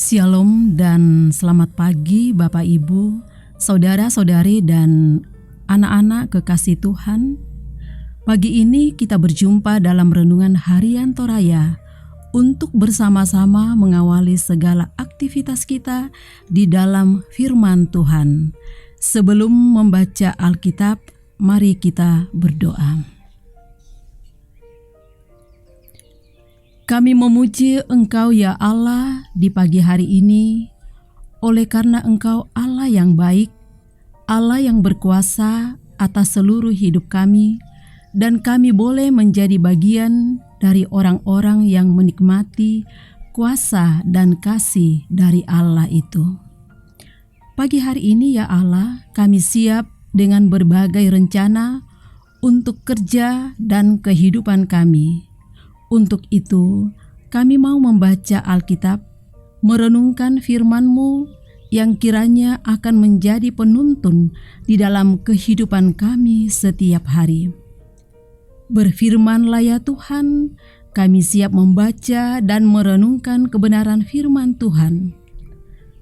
Shalom dan selamat pagi Bapak Ibu, saudara-saudari dan anak-anak kekasih Tuhan. Pagi ini kita berjumpa dalam renungan harian Toraya untuk bersama-sama mengawali segala aktivitas kita di dalam firman Tuhan. Sebelum membaca Alkitab, mari kita berdoa. Kami memuji Engkau ya Allah di pagi hari ini, oleh karena Engkau Allah yang baik, Allah yang berkuasa atas seluruh hidup kami, dan kami boleh menjadi bagian dari orang-orang yang menikmati kuasa dan kasih dari Allah itu. Pagi hari ini ya Allah, kami siap dengan berbagai rencana untuk kerja dan kehidupan kami. Untuk itu, kami mau membaca Alkitab, merenungkan firman-Mu yang kiranya akan menjadi penuntun di dalam kehidupan kami setiap hari. Berfirman-Lah ya Tuhan, kami siap membaca dan merenungkan kebenaran firman Tuhan.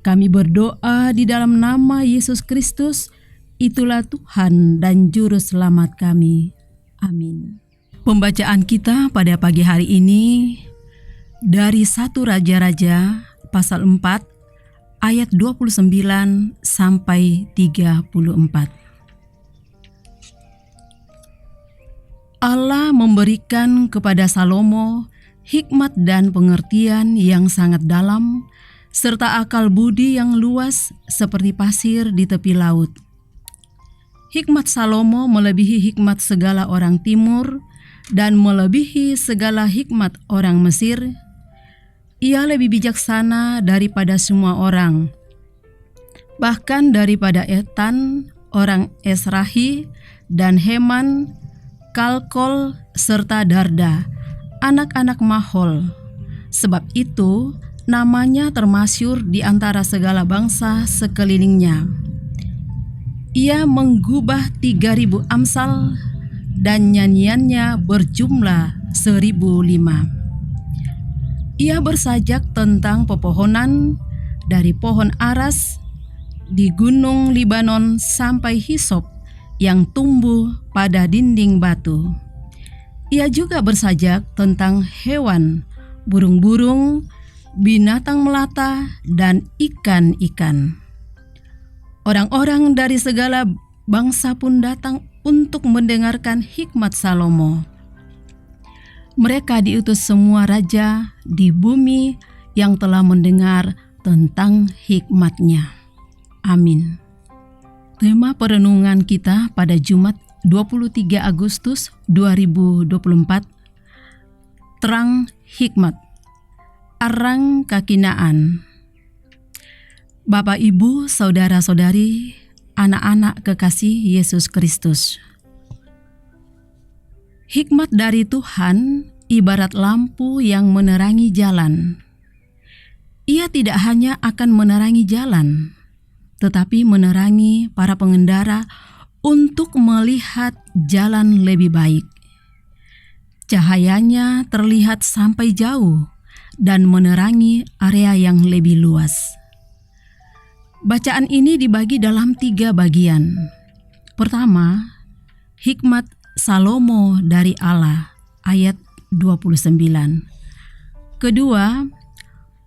Kami berdoa di dalam nama Yesus Kristus, itulah Tuhan dan Juru Selamat kami. Amin. Pembacaan kita pada pagi hari ini dari 1 Raja-Raja pasal 4 ayat 29 sampai 34. Allah memberikan kepada Salomo hikmat dan pengertian yang sangat dalam serta akal budi yang luas seperti pasir di tepi laut. Hikmat Salomo melebihi hikmat segala orang timur dan melebihi segala hikmat orang Mesir. Ia lebih bijaksana daripada semua orang, bahkan daripada Etan, orang Esrahi, dan Heman, Kalkol, serta Darda, anak-anak Mahol. Sebab itu, namanya termasyhur di antara segala bangsa sekelilingnya. Ia menggubah 3.000 amsal, dan nyanyiannya berjumlah 1.005. Ia bersajak tentang pepohonan dari pohon aras di gunung Libanon sampai hisop yang tumbuh pada dinding batu. Ia juga bersajak tentang hewan, burung-burung, binatang melata, dan ikan-ikan. Orang-orang dari segala bangsa pun datang untuk mendengarkan hikmat Salomo. Mereka diutus semua raja di bumi yang telah mendengar tentang hikmatnya. Amin. Tema perenungan kita pada Jumat 23 Agustus 2024, Terang Hikmat, Arang Kakinaan. Bapak, Ibu, saudara-saudari, anak-anak kekasih Yesus Kristus. Hikmat dari Tuhan ibarat lampu yang menerangi jalan. Ia tidak hanya akan menerangi jalan, tetapi menerangi para pengendara untuk melihat jalan lebih baik. Cahayanya terlihat sampai jauh dan menerangi area yang lebih luas. Bacaan ini dibagi dalam 3 bagian. Pertama, hikmat Salomo dari Allah, ayat 29. Kedua,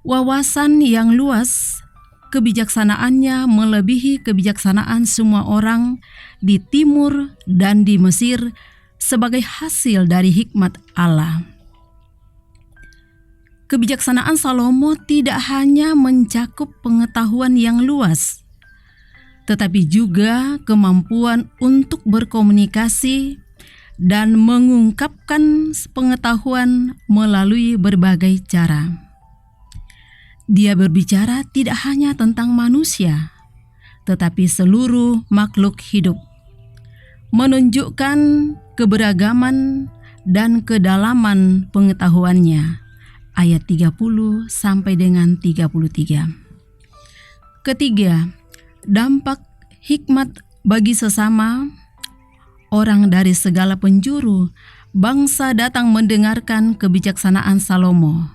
wawasan yang luas, kebijaksanaannya melebihi kebijaksanaan semua orang di timur dan di Mesir sebagai hasil dari hikmat Allah. Kebijaksanaan Salomo tidak hanya mencakup pengetahuan yang luas, tetapi juga kemampuan untuk berkomunikasi dan mengungkapkan pengetahuan melalui berbagai cara. Dia berbicara tidak hanya tentang manusia, tetapi seluruh makhluk hidup, menunjukkan keberagaman dan kedalaman pengetahuannya. Ayat 30 sampai dengan 33. Ketiga, dampak hikmat bagi sesama. Orang dari segala penjuru bangsa datang mendengarkan kebijaksanaan Salomo.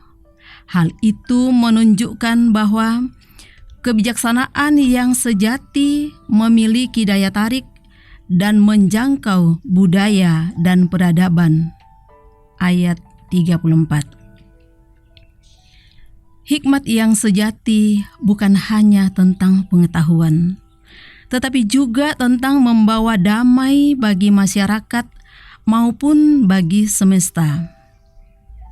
Hal itu menunjukkan bahwa kebijaksanaan yang sejati memiliki daya tarik dan menjangkau budaya dan peradaban. Ayat 34. Hikmat yang sejati bukan hanya tentang pengetahuan, tetapi juga tentang membawa damai bagi masyarakat maupun bagi semesta.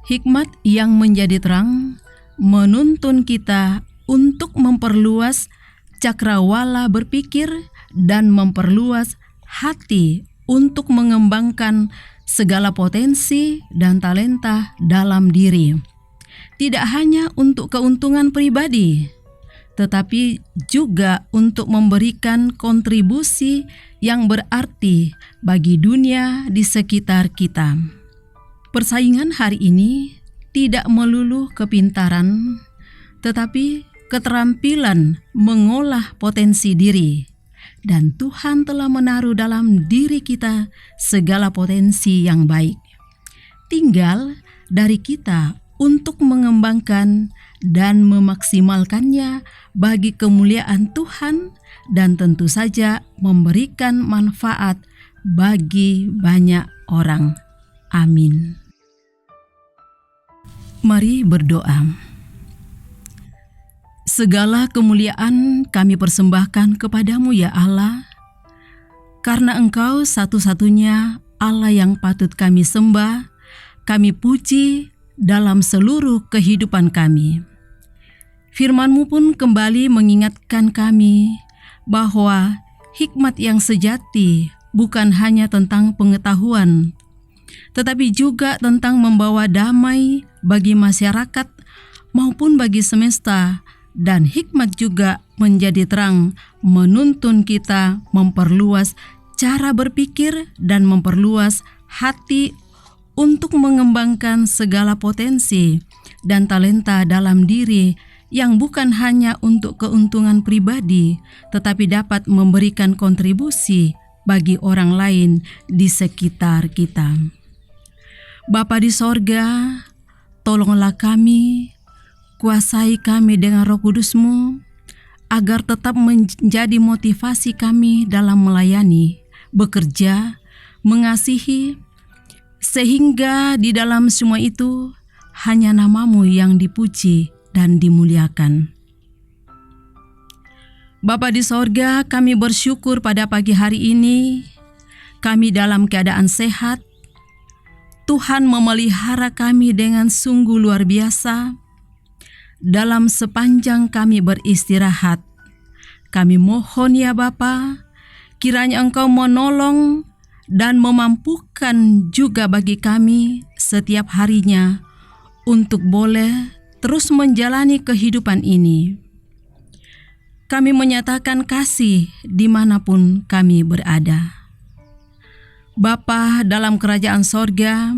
Hikmat yang menjadi terang menuntun kita untuk memperluas cakrawala berpikir dan memperluas hati untuk mengembangkan segala potensi dan talenta dalam diri. Tidak hanya untuk keuntungan pribadi, tetapi juga untuk memberikan kontribusi yang berarti bagi dunia di sekitar kita. Persaingan hari ini tidak melulu kepintaran, tetapi keterampilan mengolah potensi diri. Dan Tuhan telah menaruh dalam diri kita segala potensi yang baik. Tinggal dari kita untuk mengembangkan dan memaksimalkannya bagi kemuliaan Tuhan dan tentu saja memberikan manfaat bagi banyak orang. Amin. Mari berdoa. Segala kemuliaan kami persembahkan kepadamu ya Allah, karena Engkau satu-satunya Allah yang patut kami sembah, kami puji dalam seluruh kehidupan kami. Firman-Mu pun kembali mengingatkan kami bahwa hikmat yang sejati bukan hanya tentang pengetahuan, tetapi juga tentang membawa damai bagi masyarakat maupun bagi semesta, dan hikmat juga menjadi terang menuntun kita memperluas cara berpikir dan memperluas hati untuk mengembangkan segala potensi dan talenta dalam diri yang bukan hanya untuk keuntungan pribadi, tetapi dapat memberikan kontribusi bagi orang lain di sekitar kita. Bapa di sorga, tolonglah kami, kuasai kami dengan Roh Kudus-Mu, agar tetap menjadi motivasi kami dalam melayani, bekerja, mengasihi, sehingga di dalam semua itu hanya nama-Mu yang dipuji dan dimuliakan. Bapa di sorga, kami bersyukur pada pagi hari ini, kami dalam keadaan sehat. Tuhan memelihara kami dengan sungguh luar biasa. Dalam sepanjang kami beristirahat, kami mohon ya Bapa, kiranya Engkau menolong dan memampukan juga bagi kami setiap harinya untuk boleh terus menjalani kehidupan ini. Kami menyatakan kasih dimanapun kami berada. Bapa dalam kerajaan sorga,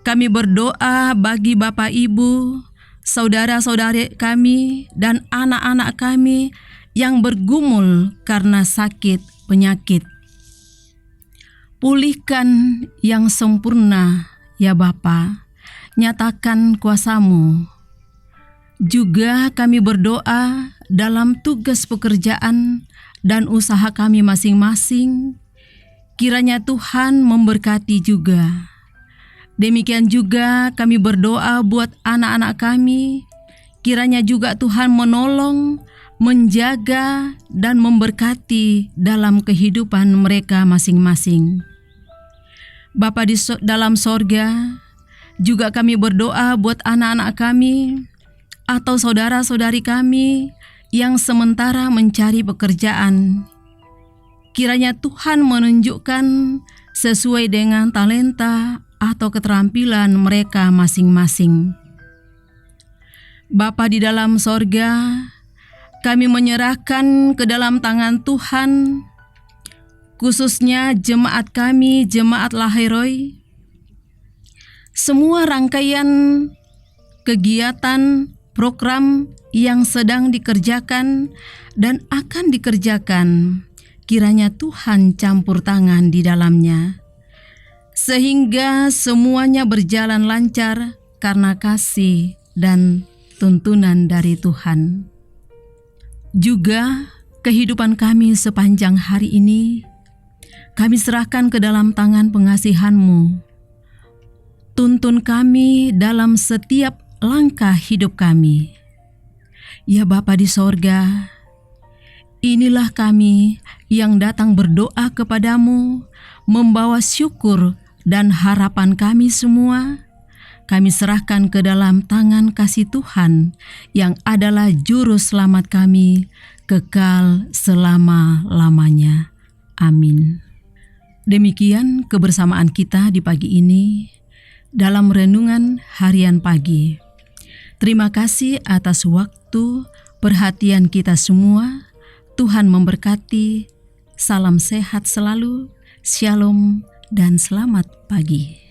kami berdoa bagi Bapak Ibu, saudara-saudari kami, dan anak-anak kami yang bergumul karena sakit penyakit. Pulihkan yang sempurna ya Bapa, nyatakan kuasa-Mu. Juga kami berdoa dalam tugas pekerjaan dan usaha kami masing-masing, kiranya Tuhan memberkati juga. Demikian juga kami berdoa buat anak-anak kami, kiranya juga Tuhan menolong, menjaga, dan memberkati dalam kehidupan mereka masing-masing. Bapa di dalam sorga, juga kami berdoa buat anak-anak kami atau saudara-saudari kami yang sementara mencari pekerjaan. Kiranya Tuhan menunjukkan sesuai dengan talenta atau keterampilan mereka masing-masing. Bapa di dalam sorga, kami menyerahkan ke dalam tangan Tuhan, khususnya jemaat kami, jemaat Lahiroi, semua rangkaian kegiatan program yang sedang dikerjakan dan akan dikerjakan. Kiranya Tuhan campur tangan di dalamnya, sehingga semuanya berjalan lancar karena kasih dan tuntunan dari Tuhan. Juga kehidupan kami sepanjang hari ini, kami serahkan ke dalam tangan pengasihan-Mu. Tuntun kami dalam setiap langkah hidup kami. Ya Bapa di sorga, inilah kami yang datang berdoa kepadamu, membawa syukur dan harapan kami semua. Kami serahkan ke dalam tangan kasih Tuhan yang adalah juru selamat kami kekal selama-lamanya. Amin. Demikian kebersamaan kita di pagi ini dalam renungan harian pagi. Terima kasih atas waktu perhatian kita semua. Tuhan memberkati. Salam sehat selalu. Shalom dan selamat pagi.